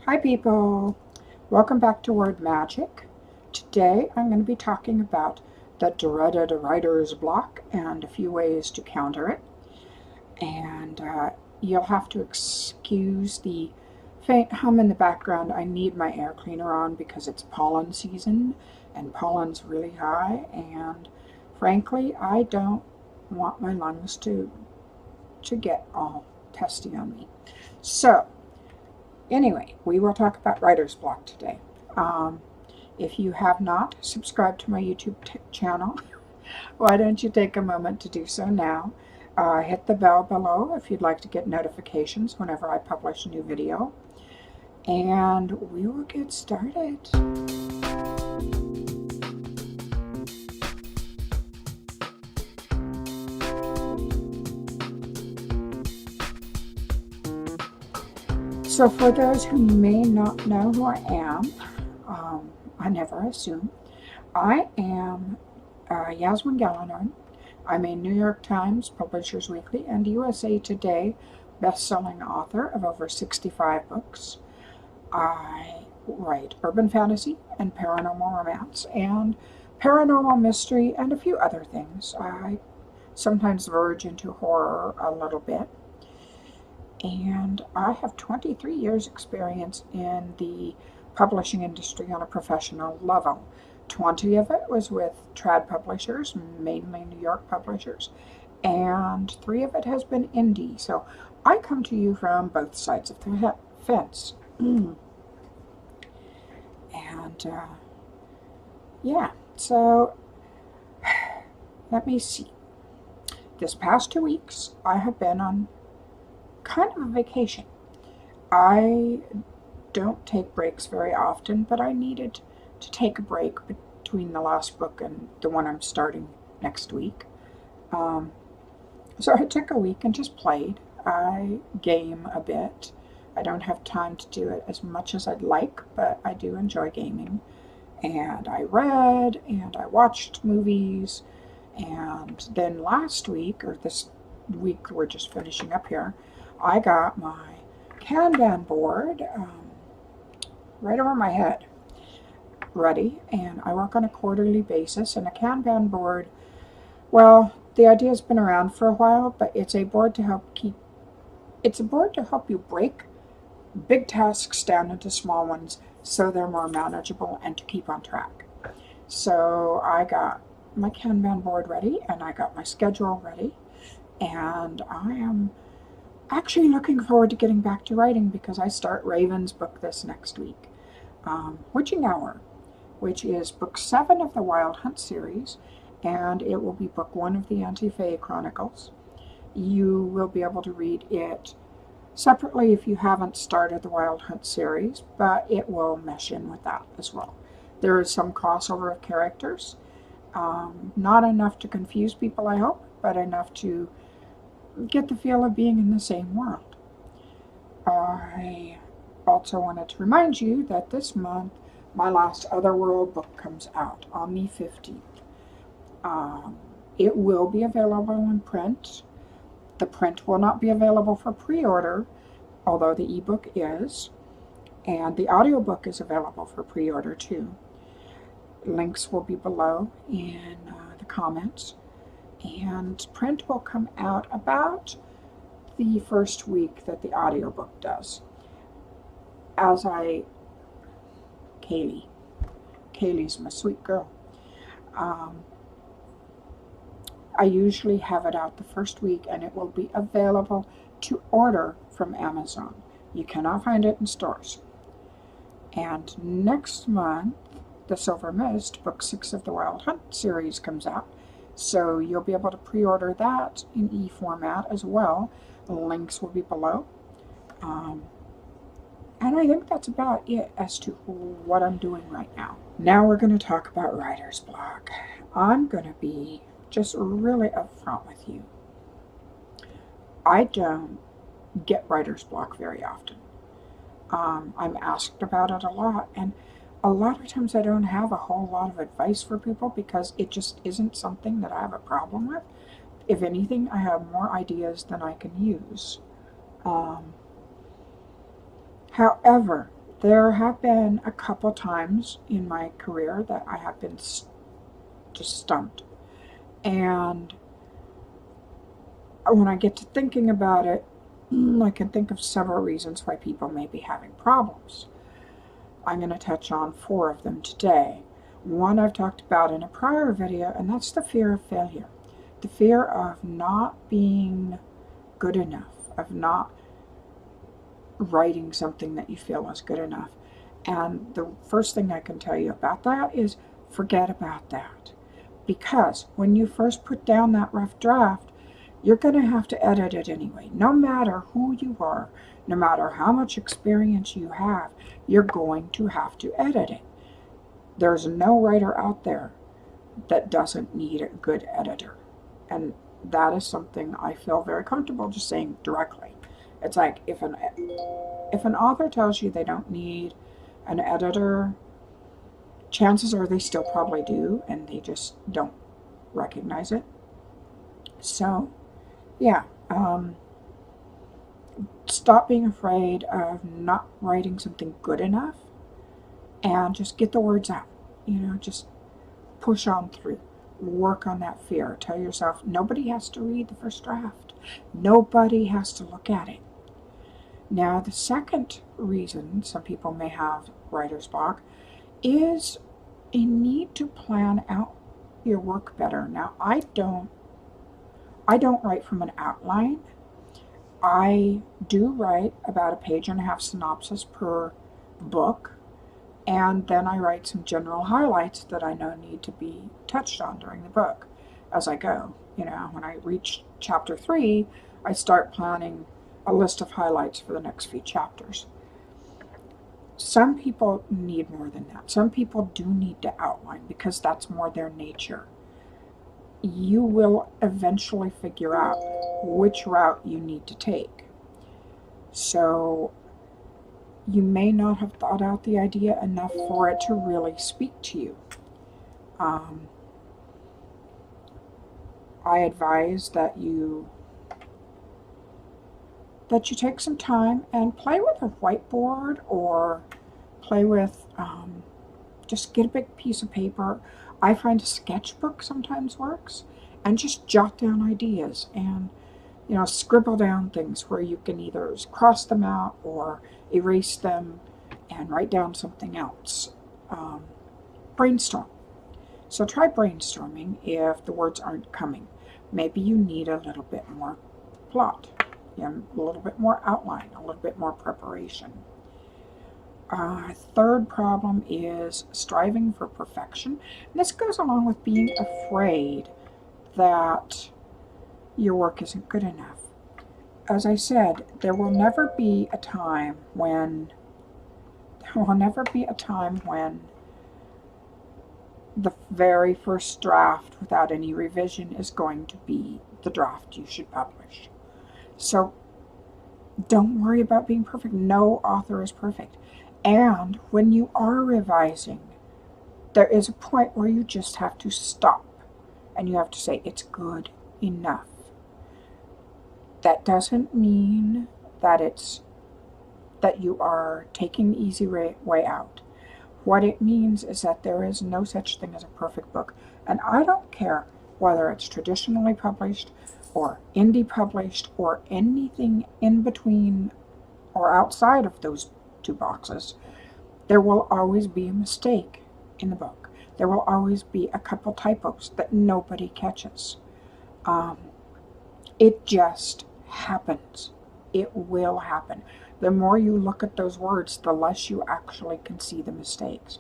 Hi people, welcome back to Word Magic. Today I'm going to be talking about the dreaded writer's block and a few ways to counter it. And you'll have to excuse the faint hum in the background. I need my air cleaner on because it's pollen season and pollen's really high, and frankly I don't want my lungs to get all testy on me. So anyway, we will talk about writer's block today. If you have not subscribed to my YouTube channel, why don't you take a moment to do so now. Hit the bell below if you'd like to get notifications whenever I publish a new video. And we will get started. So for those who may not know who I am, I never assume, I am Yasmine Galenorn. I'm a New York Times, Publishers Weekly, and USA Today best-selling author of over 65 books. I write urban fantasy and paranormal romance and paranormal mystery and a few other things. I sometimes verge into horror a little bit. And I have 23 years experience in the publishing industry on a professional level. 20 of it was with trad publishers, mainly New York publishers, and 3 of it has been indie. So I come to you from both sides of the fence. And yeah, so let me see. This past 2 weeks, I have been on kind of a vacation. I don't take breaks very often, but I needed to take a break between the last book and the one I'm starting next week. So I took a week and just played. I game a bit. I don't have time to do it as much as I'd like, but I do enjoy gaming. And I read, and I watched movies, and then last week, or this week we're just finishing up here, I got my Kanban board right over my head ready, and I work on a quarterly basis. And a Kanban board, well, the idea's been around for a while, but it's a board to help you break big tasks down into small ones so they're more manageable and to keep on track. So I got my Kanban board ready, and I got my schedule ready, and I am actually looking forward to getting back to writing because I start Raven's book this next week. Witching Hour, which is book 7 of the Wild Hunt series, and it will be book 1 of the Anti-Fae Chronicles. You will be able to read it separately if you haven't started the Wild Hunt series, but it will mesh in with that as well. There is some crossover of characters, not enough to confuse people, I hope, but enough to get the feel of being in the same world. I also wanted to remind you that this month my last Otherworld book comes out on the 15th. It will be available in print. The print will not be available for pre-order, although the ebook is, and the audiobook is available for pre-order too. Links will be below in the comments. And print will come out about the first week that the audiobook does. Kaylee's my sweet girl. I usually have it out the first week, and it will be available to order from Amazon. You cannot find it in stores. And next month, the Silver Mist, book 6 of the Wild Hunt series, comes out. So you'll be able to pre-order that in e-format as well. The links will be below. And I think that's about it as to what I'm doing right now. Now we're going to talk about writer's block. I'm going to be just really upfront with you. I don't get writer's block very often. I'm asked about it a lot, and a lot of times I don't have a whole lot of advice for people because it just isn't something that I have a problem with. If anything, I have more ideas than I can use. However, There have been a couple times in my career that I have been just stumped. And when I get to thinking about it, I can think of several reasons why people may be having problems. I'm going to touch on 4 of them today. One I've talked about in a prior video, and that's the fear of failure. The fear of not being good enough, of not writing something that you feel is good enough. And the first thing I can tell you about that is forget about that. Because when you first put down that rough draft, you're going to have to edit it anyway. No matter who you are, no matter how much experience you have, you're going to have to edit it. There's no writer out there that doesn't need a good editor. And that is something I feel very comfortable just saying directly. It's like if an author tells you they don't need an editor, chances are they still probably do, and they just don't recognize it. So, yeah, stop being afraid of not writing something good enough, and just get the words out. Just push on through. Work on that fear. Tell yourself nobody has to read the first draft. Nobody has to look at it. Now, the second reason some people may have writer's block is a need to plan out your work better. Now, I don't write from an outline. I do write about a 1.5-page synopsis per book, and then I write some general highlights that I know need to be touched on during the book as I go. When I reach chapter 3, I start planning a list of highlights for the next few chapters. Some people need more than that. Some people do need to outline because that's more their nature. You will eventually figure out which route you need to take. So you may not have thought out the idea enough for it to really speak to you. I advise that you take some time and play with a whiteboard, or play with, just get a big piece of paper. I find a sketchbook sometimes works, and just jot down ideas and, scribble down things where you can either cross them out or erase them and write down something else. Brainstorm. So try brainstorming if the words aren't coming. Maybe you need a little bit more plot. A little bit more outline, a little bit more preparation. Third problem is striving for perfection. And this goes along with being afraid that your work isn't good enough. As I said, there will never be a time when the very first draft without any revision is going to be the draft you should publish. So don't worry about being perfect. No author is perfect. And when you are revising, there is a point where you just have to stop and you have to say, it's good enough. That doesn't mean that you are taking the easy way out. What it means is that there is no such thing as a perfect book. And I don't care whether it's traditionally published or indie published or anything in between or outside of those 2 boxes. There will always be a mistake in the book. There will always be a couple typos that nobody catches. It just happens. It will happen. The more you look at those words, the less you actually can see the mistakes.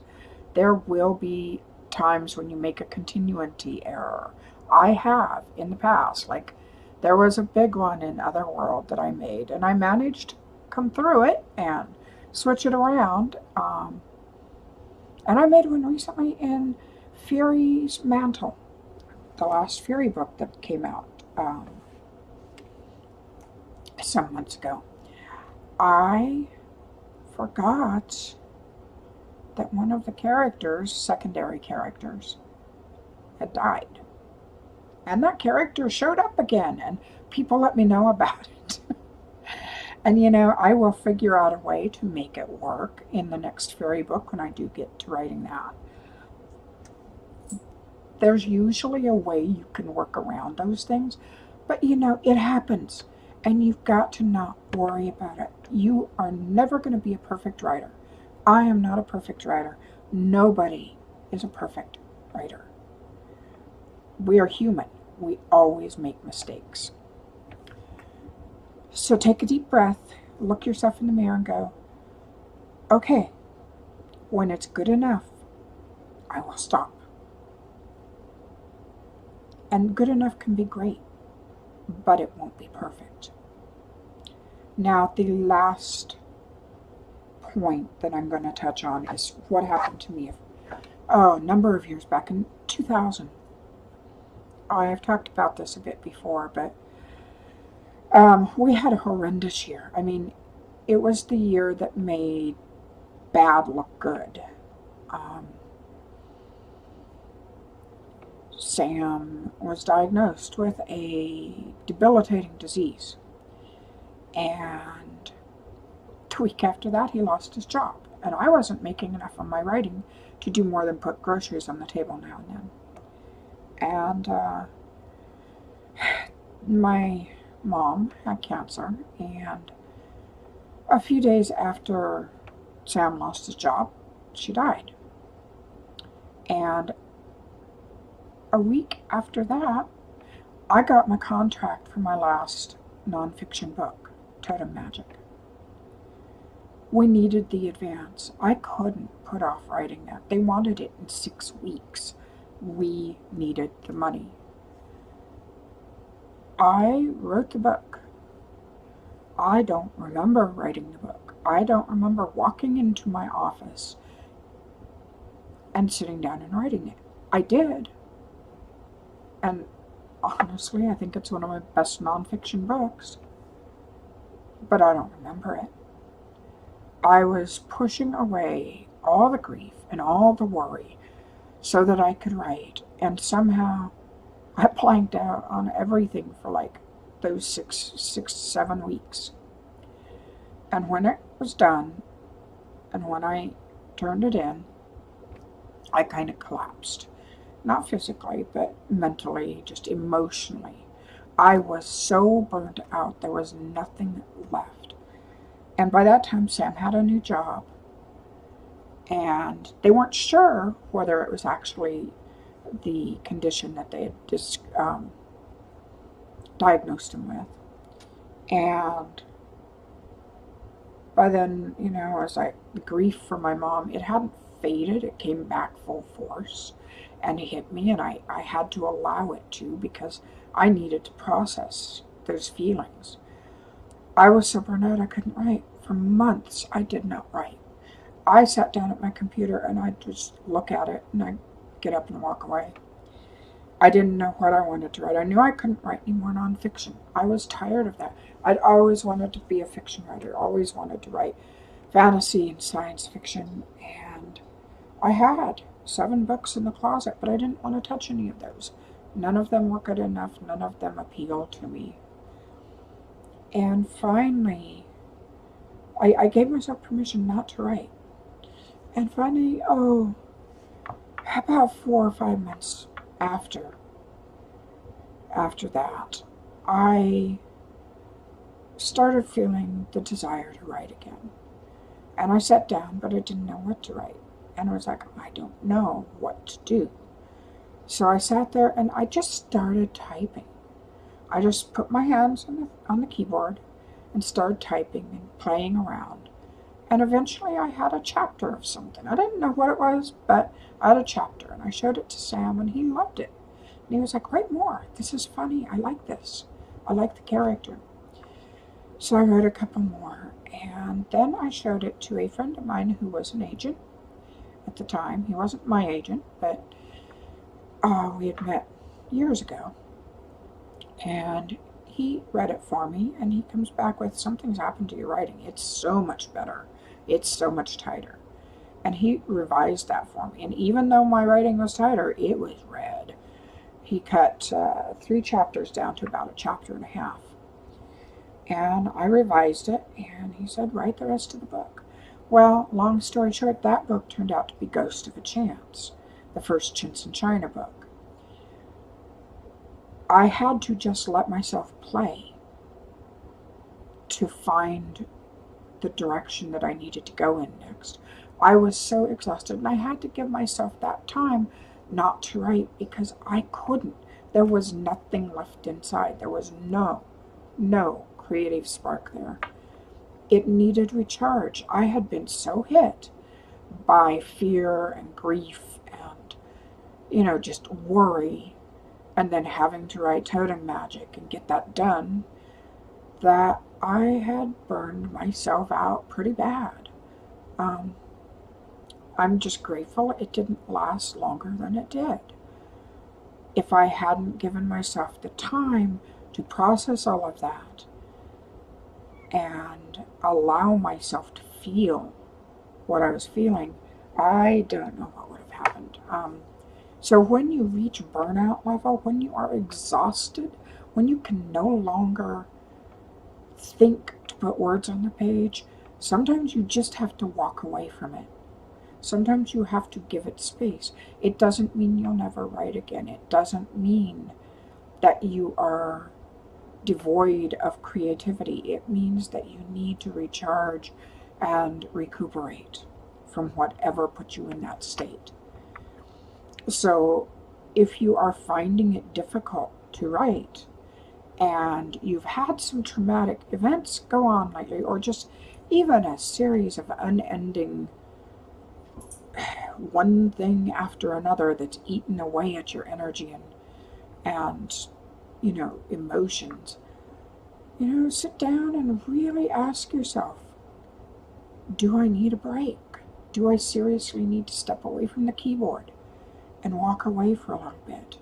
There will be times when you make a continuity error. I have in the past. Like, there was a big one in Otherworld that I made, and I managed to come through it and switch it around. And I made one recently in Fury's Mantle, the last Fury book that came out some months ago. I forgot that one of the characters, secondary characters, had died. And that character showed up again, and people let me know about it. And you know, I will figure out a way to make it work in the next fairy book when I do get to writing that. There's usually a way you can work around those things, but you know, it happens, and you've got to not worry about it. You are never going to be a perfect writer. I am not a perfect writer. Nobody is a perfect writer. We are human. We always make mistakes. So take a deep breath, look yourself in the mirror and go, okay, when it's good enough, I will stop. And good enough can be great, but it won't be perfect. Now, the last point that I'm going to touch on is what happened to me a number of years back in 2000. I've talked about this a bit before, but we had a horrendous year. I mean, it was the year that made bad look good. Sam was diagnosed with a debilitating disease, and the week after that he lost his job, and I wasn't making enough of my writing to do more than put groceries on the table now and then. And my mom had cancer, and a few days after Sam lost his job, she died. And a week after that, I got my contract for my last nonfiction book, Totem Magic. We needed the advance. I couldn't put off writing that. They wanted it in 6 weeks. We needed the money. I wrote the book. I don't remember writing the book. I don't remember walking into my office and sitting down and writing it. I did. And honestly, I think it's one of my best nonfiction books. But I don't remember it. I was pushing away all the grief and all the worry so that I could write. And somehow I blanked out on everything for like those 7 weeks. And when it was done, and when I turned it in, I kind of collapsed. Not physically, but mentally, just emotionally. I was so burnt out, there was nothing left. And by that time, Sam had a new job. And they weren't sure whether it was actually the condition that they had diagnosed him with. And by then, you know, I was like, the grief for my mom, it hadn't faded. It came back full force. And it hit me, and I had to allow it to, because I needed to process those feelings. I was so burned out I couldn't write. For months, I did not write. I sat down at my computer, and I'd just look at it, and I'd get up and walk away. I didn't know what I wanted to write. I knew I couldn't write any more nonfiction. I was tired of that. I'd always wanted to be a fiction writer, always wanted to write fantasy and science fiction, and I had 7 books in the closet, but I didn't want to touch any of those. None of them were good enough. None of them appealed to me. And finally, I gave myself permission not to write. And finally, about 4 or 5 months after that, I started feeling the desire to write again. And I sat down, but I didn't know what to write. And I was like, I don't know what to do. So I sat there and I just started typing. I just put my hands on the keyboard and started typing and playing around. And eventually I had a chapter of something. I didn't know what it was, but I had a chapter. And I showed it to Sam, and he loved it. And he was like, write more. This is funny. I like this. I like the character. So I wrote a couple more. And then I showed it to a friend of mine who was an agent at the time. He wasn't my agent, but we had met years ago. And he read it for me, and he comes back with, something's happened to your writing. It's so much better. It's so much tighter. And he revised that for me. And even though my writing was tighter, it was read. He cut 3 chapters down to about a chapter and a half. And I revised it, and he said, write the rest of the book. Well, long story short, that book turned out to be Ghost of a Chance, the first Chintz in China book. I had to just let myself play to find the direction that I needed to go in next. I was so exhausted, and I had to give myself that time not to write because I couldn't. There was nothing left inside. There was no creative spark there. It needed recharge. I had been so hit by fear and grief and, just worry, and then having to write Totem Magic and get that done, that I had burned myself out pretty bad. I'm just grateful it didn't last longer than it did. If I hadn't given myself the time to process all of that and allow myself to feel what I was feeling, I don't know what would have happened. So when you reach burnout level, when you are exhausted, when you can no longer think to put words on the page, sometimes you just have to walk away from it. Sometimes you have to give it space. It doesn't mean you'll never write again. It doesn't mean that you are devoid of creativity. It means that you need to recharge and recuperate from whatever put you in that state. So if you are finding it difficult to write, and you've had some traumatic events go on lately, or just even a series of unending one thing after another that's eaten away at your energy and emotions, sit down and really ask yourself, do I need a break? Do I seriously need to step away from the keyboard and walk away for a little bit?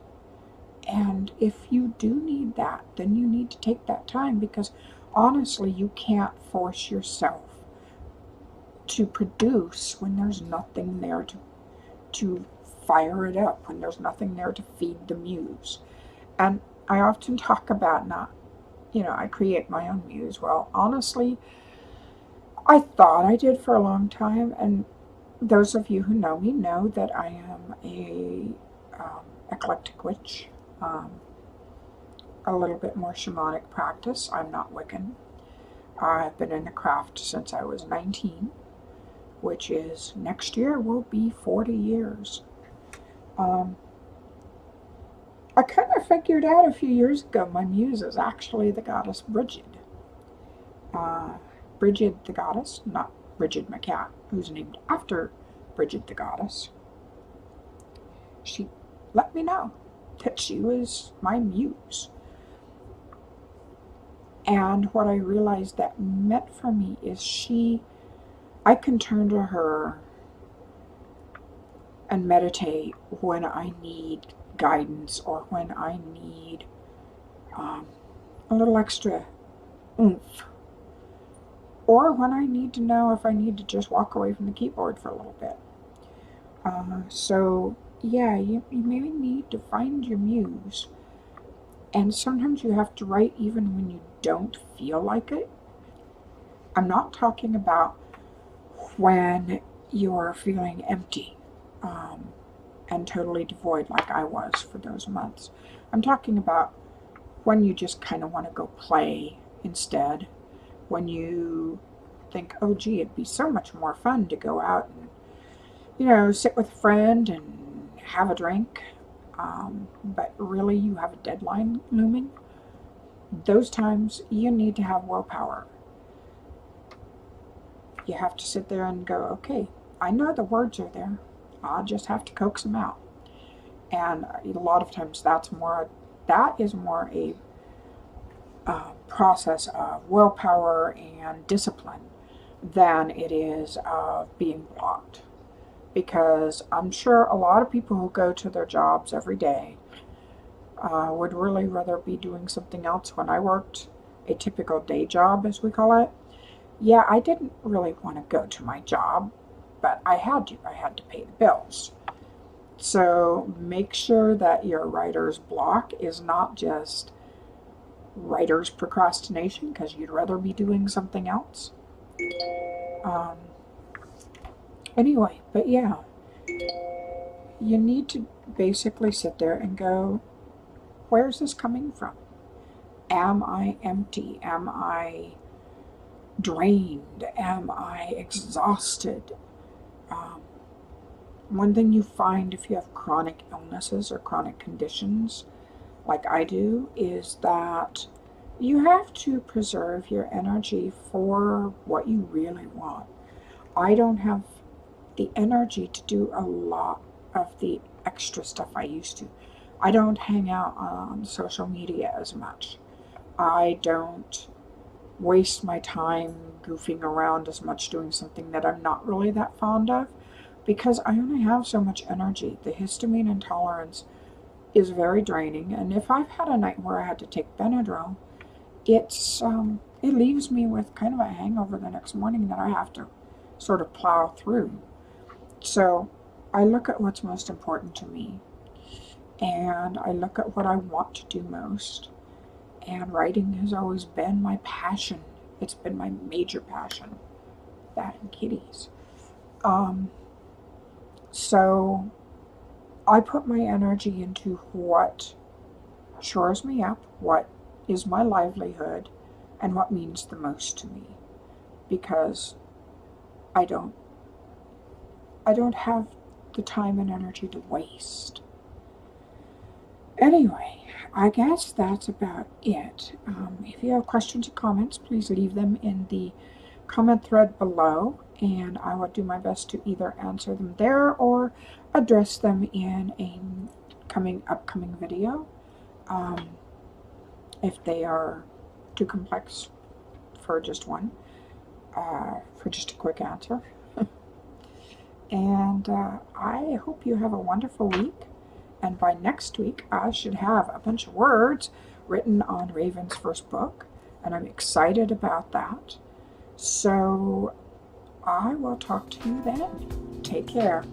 And if you do need that, then you need to take that time, because honestly, you can't force yourself to produce when there's nothing there to fire it up, when there's nothing there to feed the muse. And I often talk about I create my own muse. Well, honestly, I thought I did for a long time, and those of you who know me know that I am a eclectic witch. A little bit more shamanic practice. I'm not Wiccan. I've been in the craft since I was 19, which is next year will be 40 years. I kind of figured out a few years ago my muse is actually the goddess Brigid. Brigid the goddess, not Brigid my cat, who's named after Brigid the goddess. She let me know that she was my muse. And what I realized that meant for me is I can turn to her and meditate when I need guidance, or when I need a little extra oomph, or when I need to know if I need to just walk away from the keyboard for a little bit. So yeah, you maybe need to find your muse. And sometimes you have to write even when you don't feel like it. I'm not talking about when you're feeling empty and totally devoid like I was for those months. I'm talking about when you just kind of want to go play instead. When you think, oh gee, it'd be so much more fun to go out and, sit with a friend and have a drink. But really you have a deadline looming. Those times you need to have willpower. You have to sit there and go, okay, I know the words are there. I'll just have to coax them out. And a lot of times that is more a process of willpower and discipline than it is of being blocked. Because I'm sure a lot of people who go to their jobs every day would really rather be doing something else. When I worked a typical day job, as we call it, yeah, I didn't really want to go to my job, but I had to. I had to pay the bills. So make sure that your writer's block is not just writer's procrastination because you'd rather be doing something else. Anyway, but yeah, you need to basically sit there and go, where's this coming from? Am I empty? Am I drained? Am I exhausted? One thing you find if you have chronic illnesses or chronic conditions, like I do, is that you have to preserve your energy for what you really want. I don't have the energy to do a lot of the extra stuff I used to. I don't hang out on social media as much. I don't waste my time goofing around as much doing something that I'm not really that fond of, because I only have so much energy. The histamine intolerance is very draining, and if I've had a night where I had to take Benadryl, it leaves me with kind of a hangover the next morning that I have to sort of plow through. So I look at what's most important to me, and I look at what I want to do most. And writing has always been my passion. It's been my major passion. That and kitties. So I put my energy into what shores me up, what is my livelihood, and what means the most to me. Because I don't have the time and energy to waste. Anyway, I guess that's about it. If you have questions or comments, please leave them in the comment thread below, and I will do my best to either answer them there or address them in a upcoming video, if they are too complex for just one, for just a quick answer. And I hope you have a wonderful week. And by next week, I should have a bunch of words written on Raven's first book. And I'm excited about that. So I will talk to you then. Take care.